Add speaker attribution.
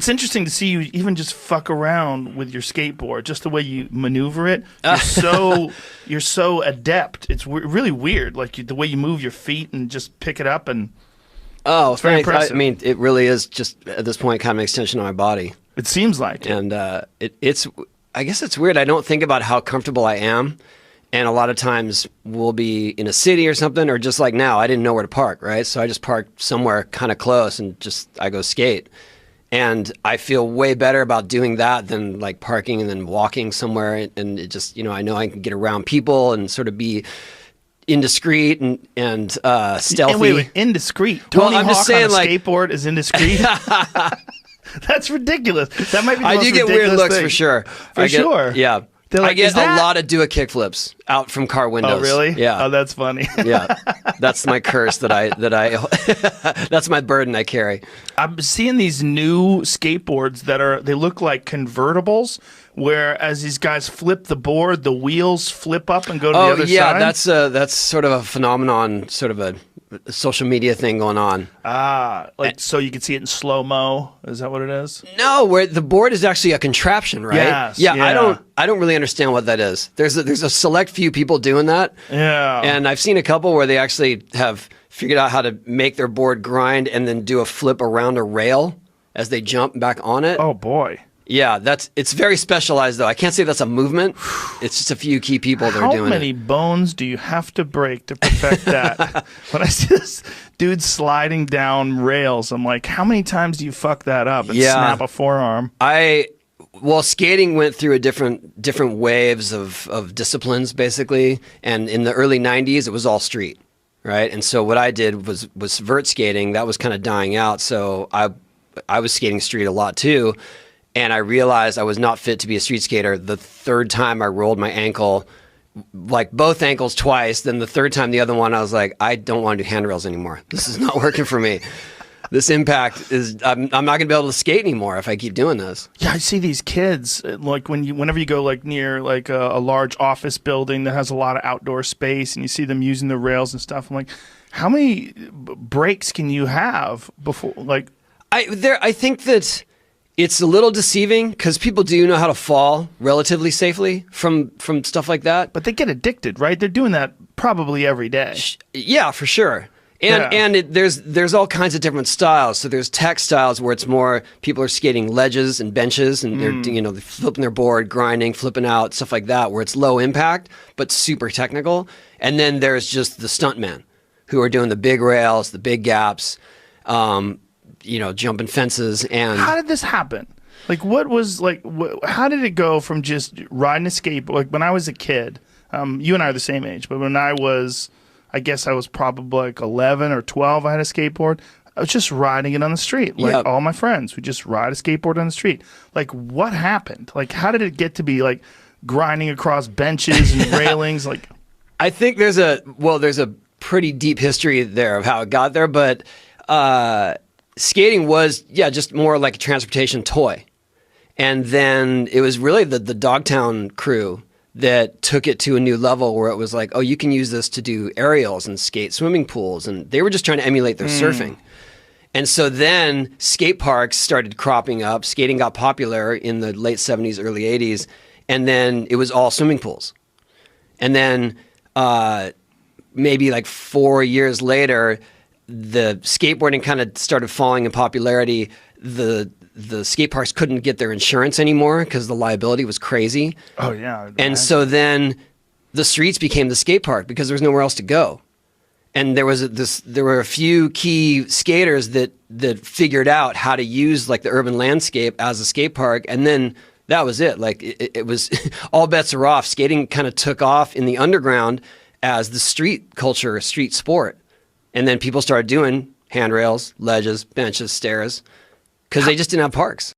Speaker 1: It's interesting to see you even just fuck around with your skateboard, just the way you maneuver it. You're so adept. It's really weird, like the way you move your feet and just pick it up, and it's very impressive.
Speaker 2: I mean, it really is just at this point kind of an extension of my body.
Speaker 1: It seems like it.
Speaker 2: And it's I guess it's weird. I don't think about how comfortable I am. And a lot of times we'll be in a city or something, or just like now, I didn't know where to park, right? So I just parked somewhere kind of close and I go skate. And I feel way better about doing that than like parking and then walking somewhere. And it just, I know I can get around people and sort of be indiscreet and stealthy.
Speaker 1: And wait, indiscreet? Tony Hawk just saying, on a skateboard is indiscreet? That's ridiculous. That might be the most
Speaker 2: do get
Speaker 1: ridiculous
Speaker 2: weird looks
Speaker 1: thing.
Speaker 2: For sure.
Speaker 1: Sure.
Speaker 2: Yeah.
Speaker 1: Like,
Speaker 2: I get a lot of do-a-kickflips out from car windows.
Speaker 1: Oh, really?
Speaker 2: Yeah.
Speaker 1: Oh, that's funny.
Speaker 2: Yeah. That's my curse that I that's my burden I carry.
Speaker 1: I'm seeing these new skateboards they look like convertibles, where as these guys flip the board, the wheels flip up and go to the other side.
Speaker 2: That's sort of a phenomenon, sort of a social media thing going on.
Speaker 1: So you can see it in slow-mo. Is that what it is?
Speaker 2: No, where the board is actually a contraption, right?
Speaker 1: Yes,
Speaker 2: yeah.
Speaker 1: Yeah.
Speaker 2: I don't really understand what that is. There's a select few people doing that.
Speaker 1: Yeah.
Speaker 2: And I've seen a couple where they actually have figured out how to make their board grind and then do a flip around a rail as they jump back on it.
Speaker 1: Oh boy.
Speaker 2: Yeah, it's very specialized though. I can't say that's a movement. It's just a few key people that are doing it.
Speaker 1: How many bones do you have to break to perfect that? When I see this dude sliding down rails, I'm like, how many times do you fuck that up and snap a forearm?
Speaker 2: Well, skating went through a different waves of disciplines basically, and in the early 90s it was all street, right? And so what I did was vert skating. That was kind of dying out, so I was skating street a lot too. And I realized I was not fit to be a street skater. The third time I rolled my ankle, like both ankles twice. Then the third time, the other one, I was like, I don't want to do handrails anymore. This is not working for me. This impact is, I'm not going to be able to skate anymore if I keep doing this.
Speaker 1: Yeah, I see these kids, like whenever you go like near like a large office building that has a lot of outdoor space and you see them using the rails and stuff. I'm like, how many breaks can you have before? Like,
Speaker 2: I think that it's a little deceiving because people do know how to fall relatively safely from stuff like that.
Speaker 1: But they get addicted, right? They're doing that probably every day.
Speaker 2: Yeah, for sure. And there's all kinds of different styles. So there's tech styles where it's more people are skating ledges and benches and they're flipping their board, grinding, flipping out, stuff like that, where it's low impact but super technical. And then there's just the stuntmen who are doing the big rails, the big gaps. Jumping fences. And
Speaker 1: how did this happen? Like, what was like? How did it go from just riding a skateboard? Like when I was a kid, you and I are the same age, but when I guess I was probably like 11 or 12. I had a skateboard. I was just riding it on the street, like all my friends. We just ride a skateboard on the street. Like, what happened? Like, how did it get to be like grinding across benches and railings? Like,
Speaker 2: I think there's a pretty deep history there of how it got there, but. Skating was, just more like a transportation toy. And then it was really the Dogtown crew that took it to a new level where it was like, oh, you can use this to do aerials and skate swimming pools. And they were just trying to emulate their surfing. And so then skate parks started cropping up. Skating got popular in the late 70s, early 80s. And then it was all swimming pools. And then maybe like 4 years later, the skateboarding kind of started falling in popularity. The skate parks couldn't get their insurance anymore because the liability was crazy.
Speaker 1: Oh yeah.
Speaker 2: And so then the streets became the skate park because there was nowhere else to go. And there were a few key skaters that figured out how to use like the urban landscape as a skate park, and then that was it. Like it was all bets are off. Skating kind of took off in the underground as the street culture, street sport. And then people started doing handrails, ledges, benches, stairs, because they just didn't have parks.